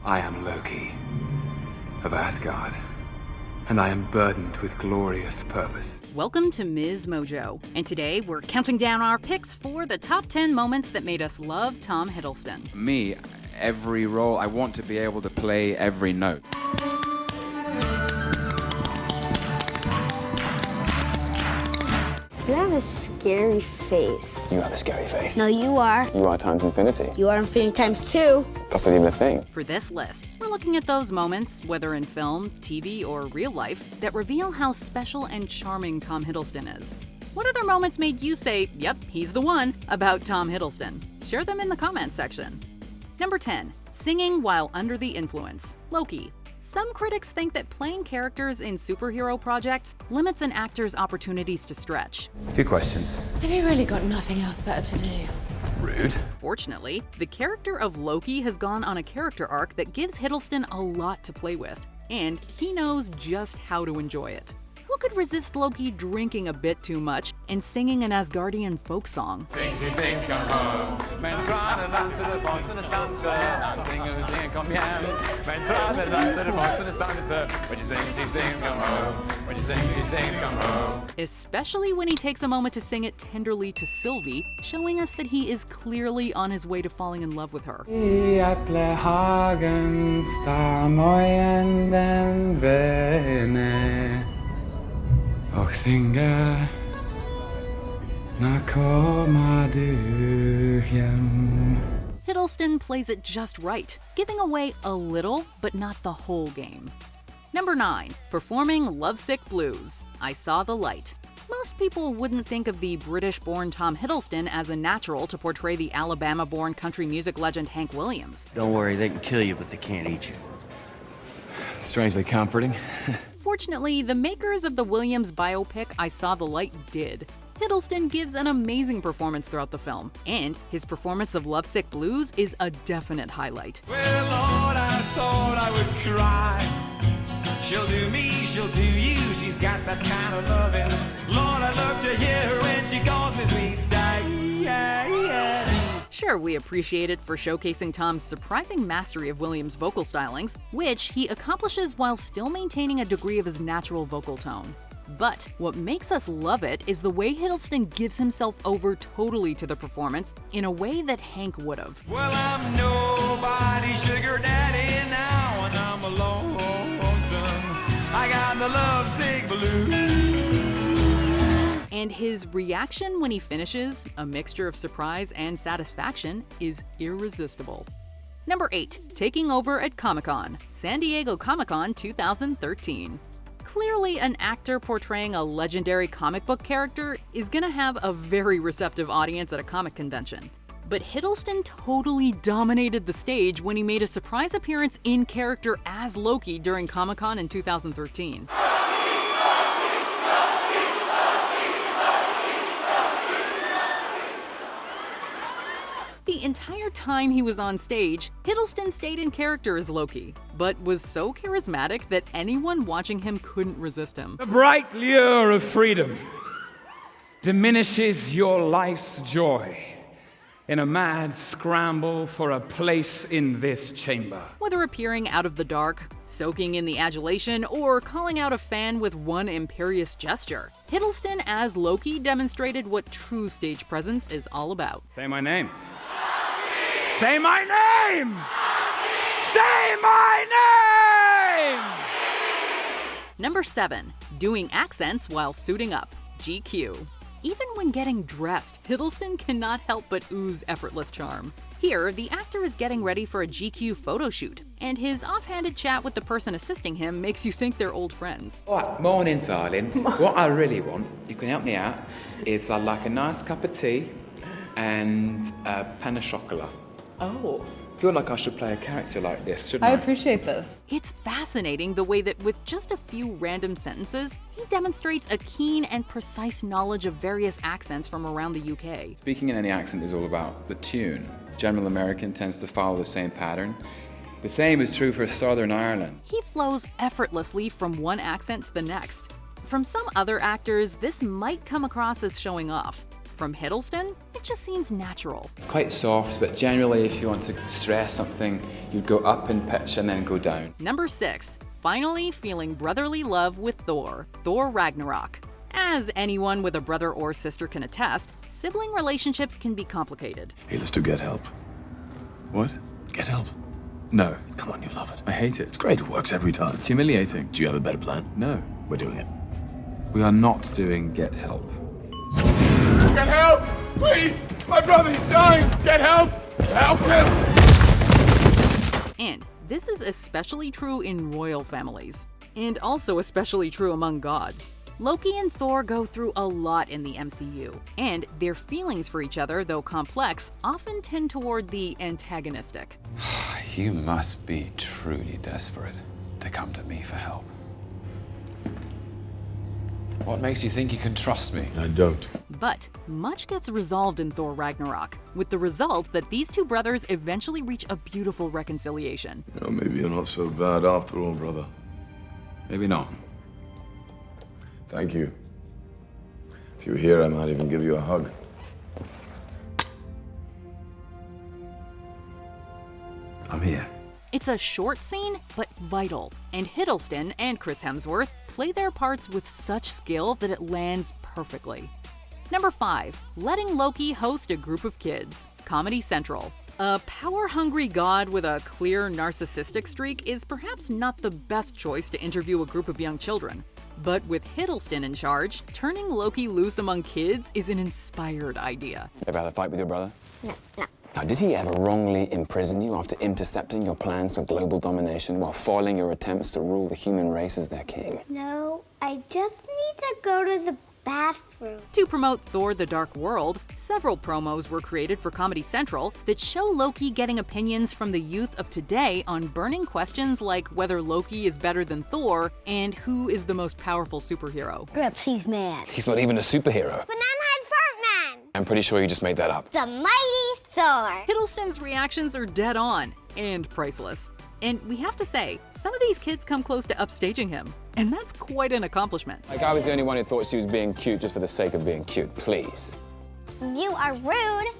I am Loki of Asgard, and I am burdened with glorious purpose. Welcome to MsMojo, and today we're counting down our picks for the top 10 moments that made us love Tom Hiddleston. Me, every role, I want to be able to play every note. You have a scary face. You have a scary face. No, you are. You are times infinity. You are infinity times 2. That's not even a thing. For this list, we're looking at those moments, whether in film, TV, or real life, that reveal how special and charming Tom Hiddleston is. What other moments made you say, yep, he's the one, about Tom Hiddleston? Share them in the comments section. Number 10. Singing while under the influence. Loki. Some critics think that playing characters in superhero projects limits an actor's opportunities to stretch. A few questions. Have you really got nothing else better to do? Rude. Fortunately, the character of Loki has gone on a character arc that gives Hiddleston a lot to play with, and he knows just how to enjoy it. Who could resist Loki drinking a bit too much and singing an Asgardian folk song? Sing, she sings, come home. Men drar den dansade bossarnas danser. Dansing och sing, kom igen. Men drar den dansade bossarnas danser. When you sing, she sings, come home. When you sing, she sings, come home. Especially when he takes a moment to sing it tenderly to Sylvie, showing us that he is clearly on his way to falling in love with her. I Äpplehagen stammar den vene och singer när kommer du hem. Hiddleston plays it just right, giving away a little, but not the whole game. Number 9. Performing Lovesick Blues. I Saw the Light. Most people wouldn't think of the British-born Tom Hiddleston as a natural to portray the Alabama-born country music legend Hank Williams. Don't worry, they can kill you, but they can't eat you. Strangely comforting. Fortunately, the makers of the Williams biopic I Saw the Light did. Hiddleston gives an amazing performance throughout the film, and his performance of Lovesick Blues is a definite highlight. Well, Lord, I thought I would cry. She'll do me, she'll do you, she's got that kind of loving. Lord, I love to hear her when she calls me sweet. Sure, we appreciate it for showcasing Tom's surprising mastery of Williams' vocal stylings, which he accomplishes while still maintaining a degree of his natural vocal tone. But what makes us love it is the way Hiddleston gives himself over totally to the performance in a way that Hank would've. Well, I'm nobody's sugar daddy now, and I'm alone. I got the lovesick blues. And his reaction when he finishes, a mixture of surprise and satisfaction, is irresistible. Number 8. Taking over at Comic-Con. San Diego Comic-Con 2013. Clearly, an actor portraying a legendary comic book character is gonna have a very receptive audience at a comic convention. But Hiddleston totally dominated the stage when he made a surprise appearance in character as Loki during Comic-Con in 2013. The entire time he was on stage, Hiddleston stayed in character as Loki, but was so charismatic that anyone watching him couldn't resist him. The bright lure of freedom diminishes your life's joy in a mad scramble for a place in this chamber. Whether appearing out of the dark, soaking in the adulation, or calling out a fan with one imperious gesture, Hiddleston as Loki demonstrated what true stage presence is all about. Say my name. Say my name! Say my name! Number 7. Doing accents while suiting up. GQ. Even when getting dressed, Hiddleston cannot help but ooze effortless charm. Here, the actor is getting ready for a GQ photo shoot, and his offhanded chat with the person assisting him makes you think they're old friends. Alright, morning darling. What I really want, you can help me out, is I'd like a nice cup of tea and a pan of chocolate. Oh. I feel like I should play a character like this, shouldn't I? I appreciate this. It's fascinating the way that with just a few random sentences, he demonstrates a keen and precise knowledge of various accents from around the UK. Speaking in any accent is all about the tune. General American tends to follow the same pattern. The same is true for Southern Ireland. He flows effortlessly from one accent to the next. From some other actors, this might come across as showing off. From Hiddleston, it just seems natural. It's quite soft, but generally if you want to stress something, you'd go up in pitch and then go down. Number 6. Finally feeling brotherly love with Thor, Thor Ragnarok. As anyone with a brother or sister can attest, sibling relationships can be complicated. Hey, let's do get help. What? Get help. No. Come on, you love it. I hate it. It's great, it works every time. It's humiliating. Do you have a better plan? No. We're doing it. We are not doing get help. Get help! Please! My brother's dying! Get help! Help him! And this is especially true in royal families, and also especially true among gods. Loki and Thor go through a lot in the MCU, and their feelings for each other, though complex, often tend toward the antagonistic. You must be truly desperate to come to me for help. What makes you think you can trust me? I don't. But much gets resolved in Thor Ragnarok, with the result that these two brothers eventually reach a beautiful reconciliation. You know, maybe you're not so bad after all, brother. Maybe not. Thank you. If you were here, I might even give you a hug. I'm here. It's a short scene, but vital, and Hiddleston and Chris Hemsworth play their parts with such skill that it lands perfectly. Number 5. Letting Loki host a group of kids. Comedy Central. A power-hungry god with a clear narcissistic streak is perhaps not the best choice to interview a group of young children. But with Hiddleston in charge, turning Loki loose among kids is an inspired idea. Ever had a fight with your brother? No. Now, did he ever wrongly imprison you after intercepting your plans for global domination while foiling your attempts to rule the human race as their king? No, I just need to go to the bathroom. To promote Thor: The Dark World, several promos were created for Comedy Central that show Loki getting opinions from the youth of today on burning questions like whether Loki is better than Thor and who is the most powerful superhero. Girl, she's mad. He's not even a superhero. Banana-Head Fart Man. I'm pretty sure you just made that up. The mighty Thor. Hiddleston's reactions are dead on and priceless. And we have to say, some of these kids come close to upstaging him, and that's quite an accomplishment. Like I was the only one who thought she was being cute just for the sake of being cute. Please. You are rude.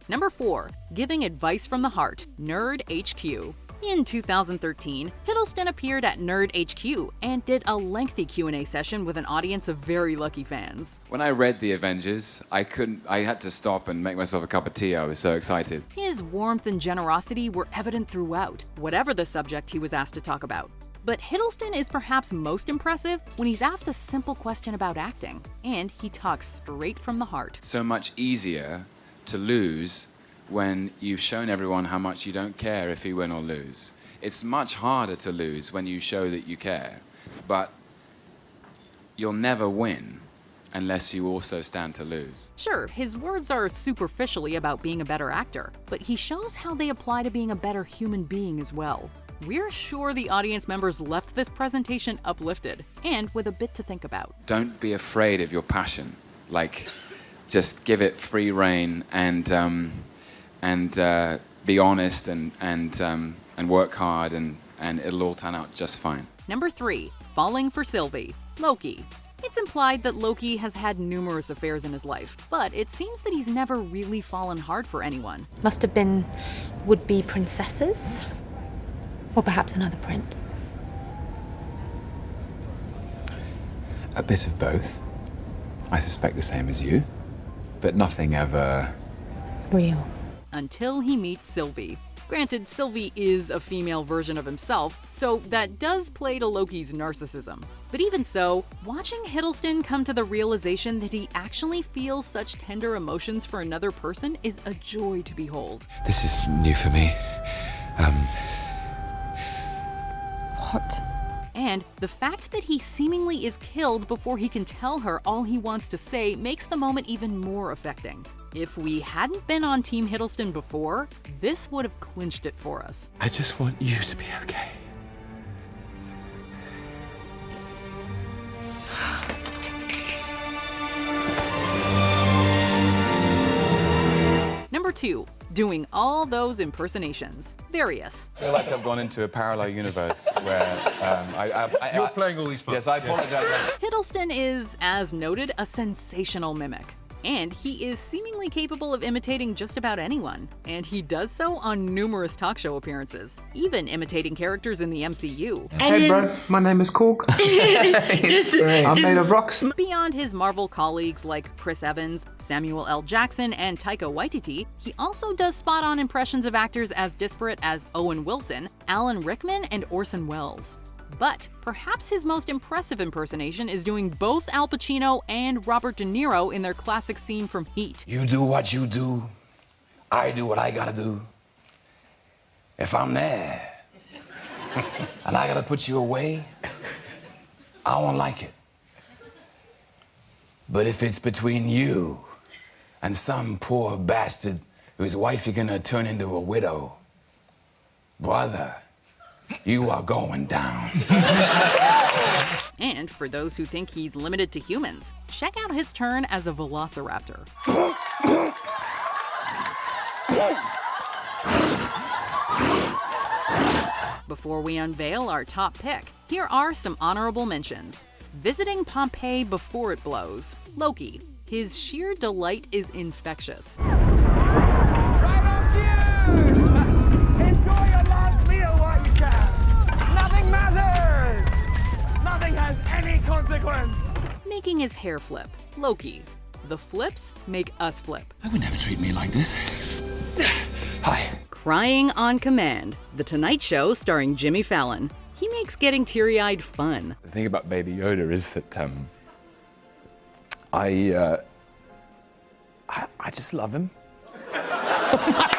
Number 4. Giving advice from the heart, Nerd HQ. In 2013, Hiddleston appeared at Nerd HQ and did a lengthy Q&A session with an audience of very lucky fans. When I read The Avengers, I had to stop and make myself a cup of tea. I was so excited. His warmth and generosity were evident throughout, whatever the subject he was asked to talk about. But Hiddleston is perhaps most impressive when he's asked a simple question about acting, and he talks straight from the heart. So much easier to lose when you've shown everyone how much you don't care if you win or lose. It's much harder to lose when you show that you care, but you'll never win unless you also stand to lose. Sure, his words are superficially about being a better actor, but he shows how they apply to being a better human being as well. We're sure the audience members left this presentation uplifted and with a bit to think about. Don't be afraid of your passion. Like, just give it free rein and be honest and work hard and it'll all turn out just fine. Number 3. Falling for Sylvie, Loki. It's implied that Loki has had numerous affairs in his life, but it seems that he's never really fallen hard for anyone. Must have been would-be princesses, or perhaps another prince. A bit of both. I suspect the same as you, but nothing ever Real. Until he meets Sylvie. Granted, Sylvie is a female version of himself, so that does play to Loki's narcissism. But even so, watching Hiddleston come to the realization that he actually feels such tender emotions for another person is a joy to behold. This is new for me. What? And the fact that he seemingly is killed before he can tell her all he wants to say makes the moment even more affecting. If we hadn't been on Team Hiddleston before, this would have clinched it for us. I just want you to be okay. Number 2. Doing all those impersonations. Various. I feel like I've gone into a parallel universe where You're playing all these parts. Yes, I apologize. Hiddleston is, as noted, a sensational mimic. And he is seemingly capable of imitating just about anyone, and he does so on numerous talk show appearances, even imitating characters in the MCU. Hey bro, my name is Cork. I'm made of rocks. Beyond his Marvel colleagues like Chris Evans, Samuel L. Jackson, and Taika Waititi, he also does spot-on impressions of actors as disparate as Owen Wilson, Alan Rickman, and Orson Welles. But perhaps his most impressive impersonation is doing both Al Pacino and Robert De Niro in their classic scene from Heat. You do what you do, I do what I gotta do. If I'm there and I gotta put you away, I won't like it. But if it's between you and some poor bastard whose wife you're gonna turn into a widow, brother, you are going down. And for those who think he's limited to humans, check out his turn as a velociraptor. Before we unveil our top pick, here are some honorable mentions. Visiting Pompeii before it blows, Loki. His sheer delight is infectious. Enjoy your last meal while you can. Nothing matters. Nothing has any consequence. Making his hair flip, Loki. The flips make us flip. I would never treat me like this. Hi. Crying on command, The Tonight Show starring Jimmy Fallon. He makes getting teary-eyed fun. The thing about Baby Yoda is that I just love him. That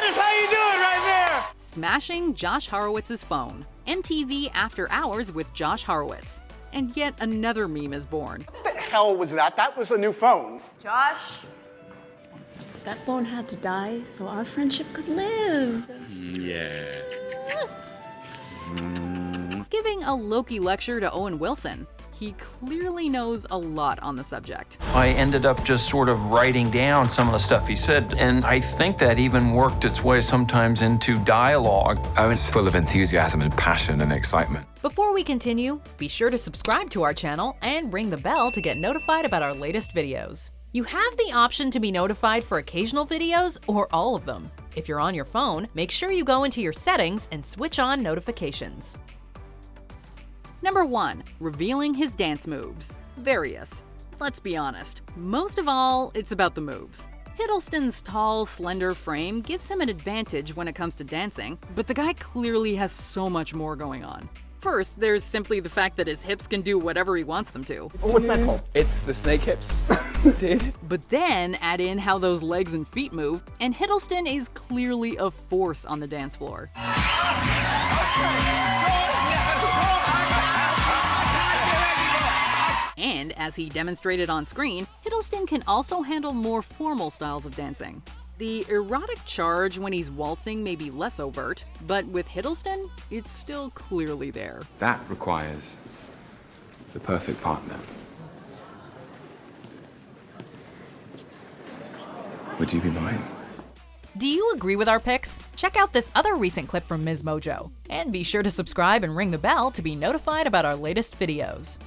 is how you do it right there. Smashing Josh Horowitz's phone. MTV After Hours with Josh Horowitz. And yet another meme is born. What the hell was that? That was a new phone. Josh, that phone had to die so our friendship could live. Yeah. Giving a Loki lecture to Owen Wilson. He clearly knows a lot on the subject. I ended up just sort of writing down some of the stuff he said, and I think that even worked its way sometimes into dialogue. Owen's full of enthusiasm and passion and excitement. Before we continue, be sure to subscribe to our channel and ring the bell to get notified about our latest videos. You have the option to be notified for occasional videos or all of them. If you're on your phone, make sure you go into your settings and switch on notifications. Number 1. Revealing his dance moves. Various. Let's be honest, most of all, it's about the moves. Hiddleston's tall, slender frame gives him an advantage when it comes to dancing, but the guy clearly has so much more going on. First, there's simply the fact that his hips can do whatever he wants them to. What's that called? It's the snake hips, dude. But then add in how those legs and feet move, and Hiddleston is clearly a force on the dance floor. And as he demonstrated on screen, Hiddleston can also handle more formal styles of dancing. The erotic charge when he's waltzing may be less overt, but with Hiddleston, it's still clearly there. That requires the perfect partner. Would you be mine? Do you agree with our picks? Check out this other recent clip from MsMojo. And be sure to subscribe and ring the bell to be notified about our latest videos.